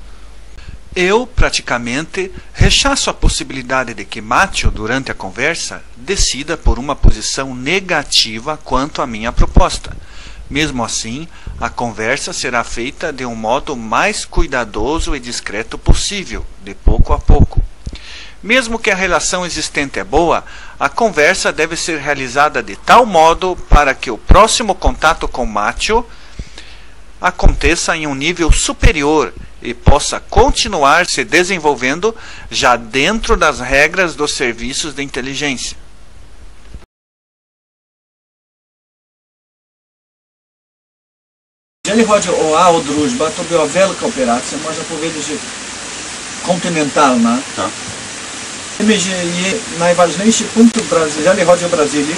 Speaker 1: Eu, praticamente, rechaço a possibilidade de que Mátio, durante a conversa, decida por uma posição negativa quanto à minha proposta. Mesmo assim, a conversa será feita de um modo mais cuidadoso e discreto possível, de pouco a pouco. Mesmo que a relação existente é boa, a conversa deve ser realizada de tal modo para que o próximo contato com Mátio aconteça em um nível superior e possa continuar se desenvolvendo já dentro das regras dos serviços de inteligência.
Speaker 5: Jeżeli chodzi o Drużba, to była wielka operacja, można powiedzieć, że kontynentalna.
Speaker 4: Tak.
Speaker 5: Wiemy, że jej najważniejszy punkt, jeżeli chodzi o Brazylię,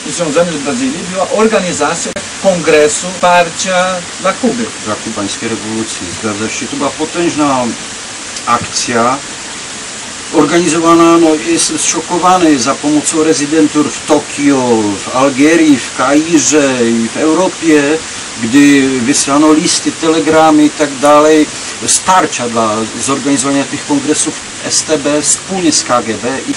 Speaker 5: związany z Brazylią, była organizacja Kongresu Wsparcia dla Kuby.
Speaker 4: Dla kubańskiej rewolucji, zgadza się. To była potężna akcja organizowana, jestem zszokowany, za pomocą rezydentur w Tokio, w Algierii, w Kairze i w Europie, gdy wysłano listy, telegramy i tak dalej, wsparcia dla zorganizowania tych kongresów STB wspólnie z KGB i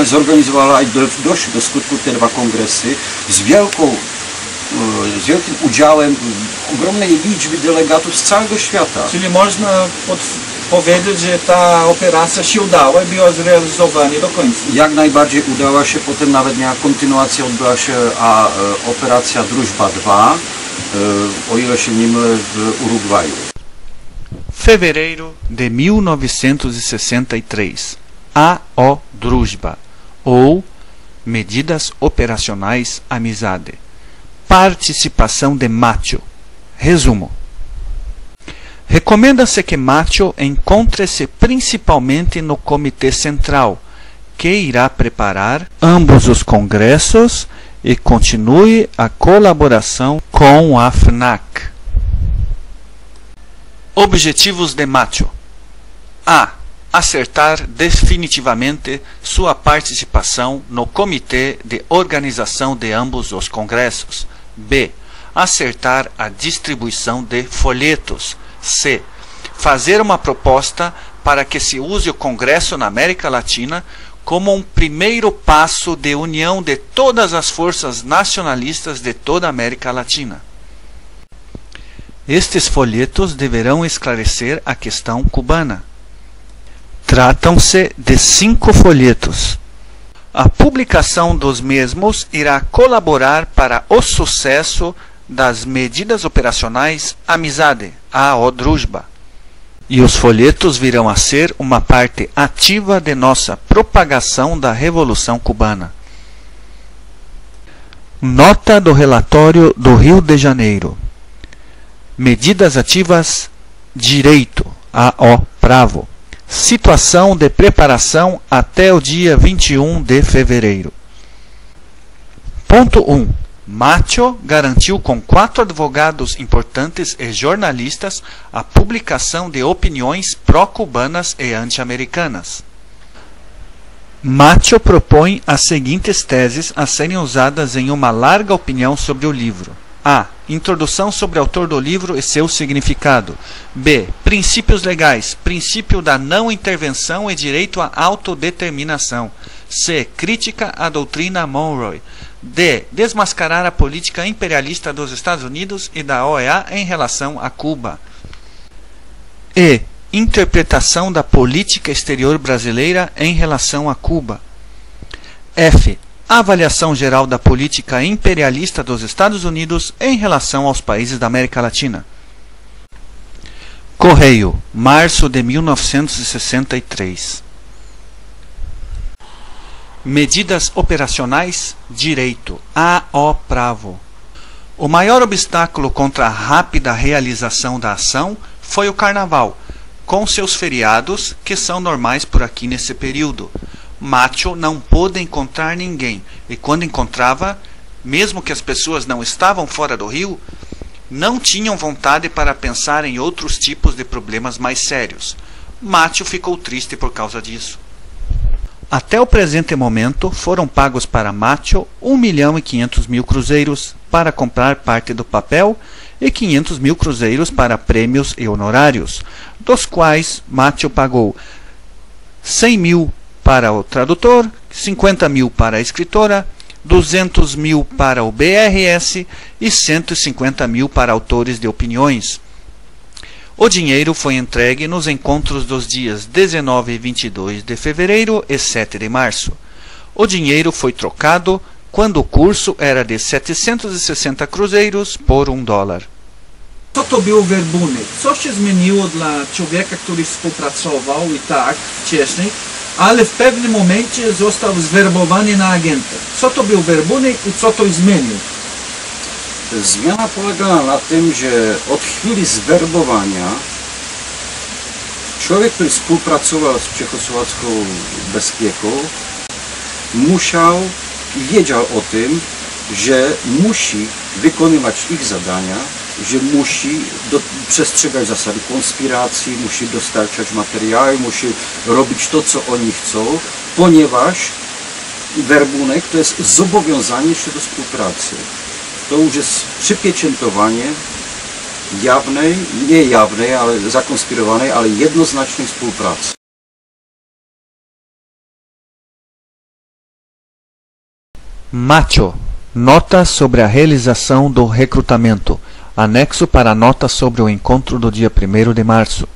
Speaker 4: zorganizowała i doszły do skutku te dwa kongresy z wielkim udziałem ogromnej liczby delegatów z całego świata.
Speaker 5: Czyli można powiedzieć, że ta operacja się udała i była zrealizowana do końca.
Speaker 4: Jak najbardziej udała się, potem nawet miała kontynuację, odbyła się operacja Drużba 2, o ile się nie mylę, w Urugwaju.
Speaker 1: Fevereiro de 1963, A.O. Družba, ou Medidas Operacionais Amizade. Participação de Macho. Resumo. Recomenda-se que Macho encontre-se principalmente no Comitê Central, que irá preparar ambos os congressos e continue a colaboração com a FNAC. Objetivos de Macho: A. Acertar definitivamente sua participação no comitê de organização de ambos os congressos. B. Acertar a distribuição de folhetos. C. Fazer uma proposta para que se use o Congresso na América Latina como um primeiro passo de união de todas as forças nacionalistas de toda a América Latina. Estes folhetos deverão esclarecer a questão cubana. Tratam-se de 5 folhetos. A publicação dos mesmos irá colaborar para o sucesso das medidas operacionais Amizade, A.O. Družba. E os folhetos virão a ser uma parte ativa de nossa propagação da Revolução Cubana. Nota do relatório do Rio de Janeiro. Medidas ativas, direito, A.O. Pravo. Situação de preparação até o dia 21 de fevereiro. Ponto 1. Macho garantiu com 4 advogados importantes e jornalistas a publicação de opiniões pró-cubanas e anti-americanas. Macho propõe as seguintes teses a serem usadas em uma larga opinião sobre o livro. A. Introdução sobre o autor do livro e seu significado. B. Princípios legais. Princípio da não intervenção e direito à autodeterminação. C. Crítica à doutrina Monroe. D. Desmascarar a política imperialista dos Estados Unidos e da OEA em relação a Cuba. E. Interpretação da política exterior brasileira em relação a Cuba. F. Avaliação geral da política imperialista dos Estados Unidos em relação aos países da América Latina. Correio, março de 1963. Medidas operacionais, direito, A.O. Pravo. O maior obstáculo contra a rápida realização da ação foi o Carnaval, com seus feriados, que são normais por aqui nesse período. Macho não pôde encontrar ninguém, e quando encontrava, mesmo que as pessoas não estavam fora do Rio, não tinham vontade para pensar em outros tipos de problemas mais sérios. Macho ficou triste por causa disso. Até o presente momento, foram pagos para Macho 1.500.000 cruzeiros para comprar parte do papel e 500.000 cruzeiros para prêmios e honorários, dos quais Macho pagou 100.000 para o tradutor, 50.000 para a escritora, 200.000 para o BRS e 150.000 para autores de opiniões. O dinheiro foi entregue nos encontros dos dias 19 e 22 de fevereiro e 7 de março. O dinheiro foi trocado quando o curso era de 760 cruzeiros por $1.
Speaker 5: Co to był werbunek? Co się zmieniło dla człowieka, który współpracował i tak wcześniej, ale w pewnym momencie został zwerbowany na agenta? Co to był werbunek i co to zmienił?
Speaker 4: Zmiana polegała na tym, że od chwili zwerbowania człowiek, który współpracował z czechosłowacką bezpieką, musiał i wiedział o tym, że musi wykonywać ich zadania, że musi przestrzegać zasady konspiracji, musi dostarczać materiały, musi robić to, co oni chcą, ponieważ werbunek to jest zobowiązanie się do współpracy. To już jest przypieczętowanie jawnej, niejawnej, ale zakonspirowanej, ale jednoznacznej współpracy.
Speaker 1: Macho. Nota sobre a realização do recrutamento. Anexo para a nota sobre o encontro do dia 1º de março.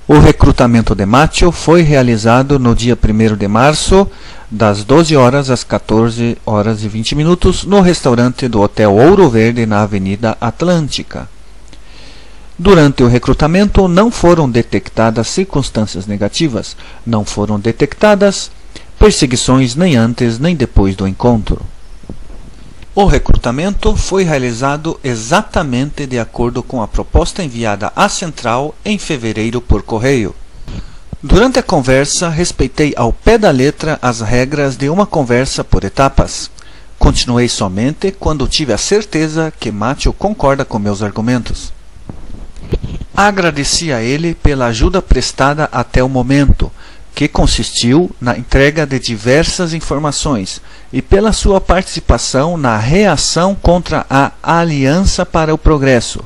Speaker 1: O recrutamento de Macho foi realizado no dia 1º de março, das 12 horas às 14 horas e 20 minutos, no restaurante do Hotel Ouro Verde, na Avenida Atlântica. Durante o recrutamento, não foram detectadas circunstâncias negativas, não foram detectadas perseguições nem antes nem depois do encontro. O recrutamento foi realizado exatamente de acordo com a proposta enviada à Central em fevereiro por correio. Durante a conversa, respeitei ao pé da letra as regras de uma conversa por etapas. Continuei somente quando tive a certeza que Macho concorda com meus argumentos. Agradeci a ele pela ajuda prestada até o momento, que consistiu na entrega de diversas informações, e pela sua participação na reação contra a Aliança para o Progresso,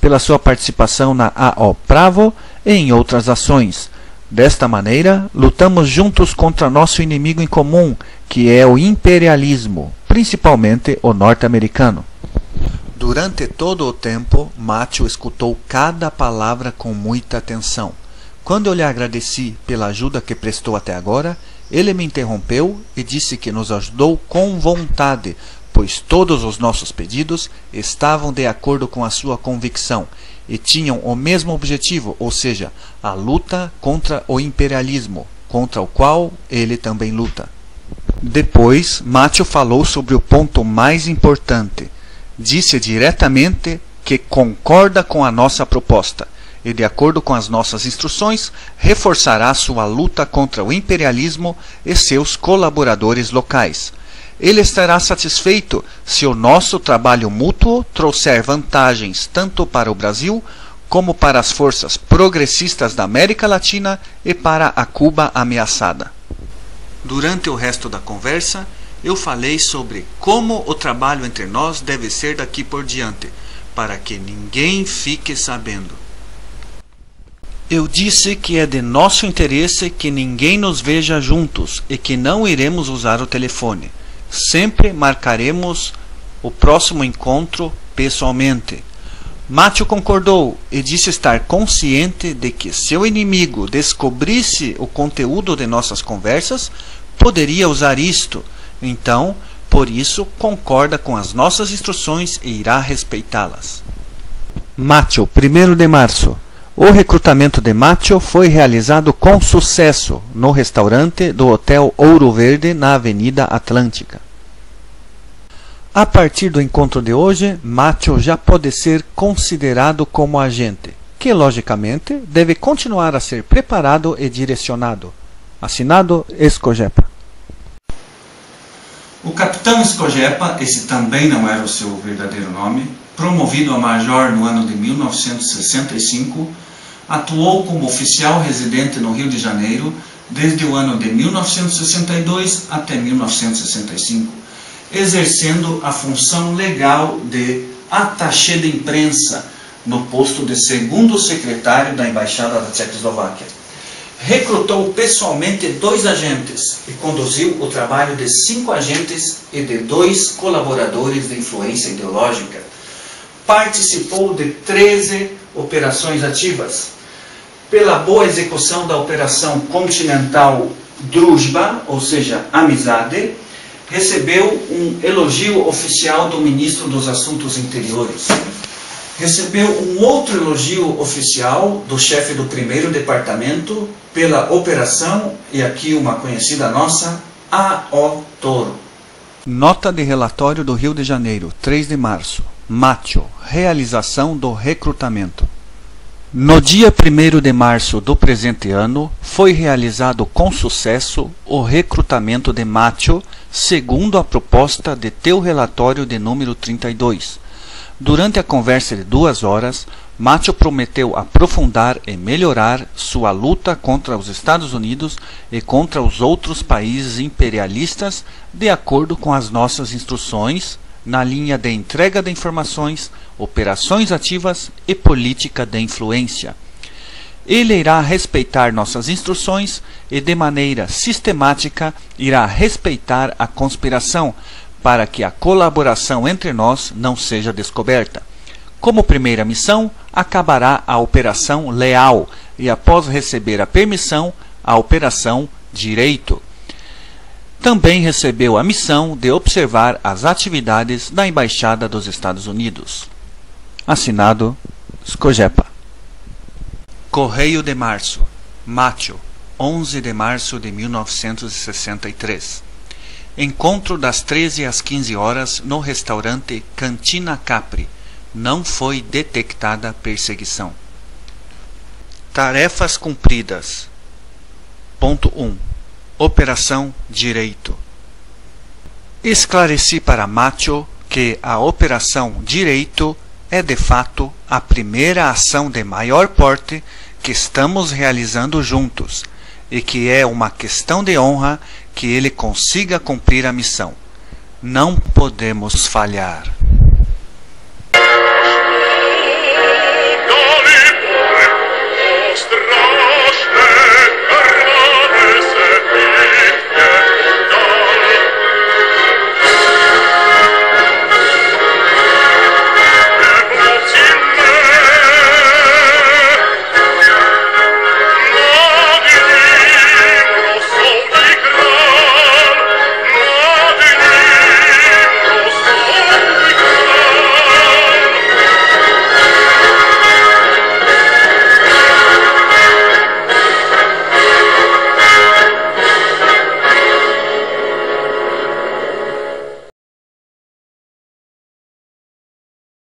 Speaker 1: pela sua participação na AO Bravo e em outras ações. Desta maneira, lutamos juntos contra nosso inimigo em comum, que é o imperialismo, principalmente o norte-americano. Durante todo o tempo, Macho escutou cada palavra com muita atenção. Quando eu lhe agradeci pela ajuda que prestou até agora, ele me interrompeu e disse que nos ajudou com vontade, pois todos os nossos pedidos estavam de acordo com a sua convicção e tinham o mesmo objetivo, ou seja, a luta contra o imperialismo, contra o qual ele também luta. Depois, Macho falou sobre o ponto mais importante. Disse diretamente que concorda com a nossa proposta e, de acordo com as nossas instruções, reforçará sua luta contra o imperialismo e seus colaboradores locais. Ele estará satisfeito se o nosso trabalho mútuo trouxer vantagens tanto para o Brasil como para as forças progressistas da América Latina e para a Cuba ameaçada. Durante o resto da conversa, eu falei sobre como o trabalho entre nós deve ser daqui por diante, para que ninguém fique sabendo. Eu disse que é de nosso interesse que ninguém nos veja juntos e que não iremos usar o telefone. Sempre marcaremos o próximo encontro pessoalmente. Macho concordou e disse estar consciente de que se o inimigo descobrisse o conteúdo de nossas conversas, poderia usar isto. Então, por isso, concorda com as nossas instruções e irá respeitá-las. Macho, 1º de março. O recrutamento de Macho foi realizado com sucesso no restaurante do Hotel Ouro Verde, na Avenida Atlântica. A partir do encontro de hoje, Macho já pode ser considerado como agente, que logicamente deve continuar a ser preparado e direcionado. Assinado Escojepa.
Speaker 2: O capitão Escojepa, esse também não era o seu verdadeiro nome, promovido a major no ano de 1965, atuou como oficial residente no Rio de Janeiro desde o ano de 1962 até 1965, exercendo a função legal de attaché de imprensa no posto de segundo secretário da Embaixada da Tchecoslováquia. Recrutou pessoalmente 2 agentes e conduziu o trabalho de 5 agentes e de 2 colaboradores de influência ideológica. Participou de 13 operações ativas. Pela boa execução da Operação Continental Druzhba, ou seja, amizade, recebeu um elogio oficial do ministro dos Assuntos Interiores. Recebeu um outro elogio oficial do chefe do 1º departamento pela operação, e aqui uma conhecida nossa, AO Toro.
Speaker 1: Nota de relatório do Rio de Janeiro, 3 de março. Macho, realização do recrutamento. No dia 1º de março do presente ano, foi realizado com sucesso o recrutamento de Macho, segundo a proposta de teu relatório de número 32. Durante a conversa de 2 horas, Macho prometeu aprofundar e melhorar sua luta contra os Estados Unidos e contra os outros países imperialistas, de acordo com as nossas instruções, na linha de entrega de informações, operações ativas e política de influência. Ele irá respeitar nossas instruções e de maneira sistemática irá respeitar a conspiração para que a colaboração entre nós não seja descoberta. Como primeira missão, acabará a Operação Leal e após receber a permissão, a Operação Direito. Também recebeu a missão de observar as atividades da Embaixada dos Estados Unidos. Assinado Scojepa. Correio de Março, Macho, 11 de março de 1963. Encontro das 13 às 15 horas no restaurante Cantina Capri. Não foi detectada perseguição. Tarefas cumpridas. Ponto 1. Operação Direito. Esclareci para Macho que a Operação Direito é de fato a primeira ação de maior porte que estamos realizando juntos e que é uma questão de honra que ele consiga cumprir a missão. Não podemos falhar.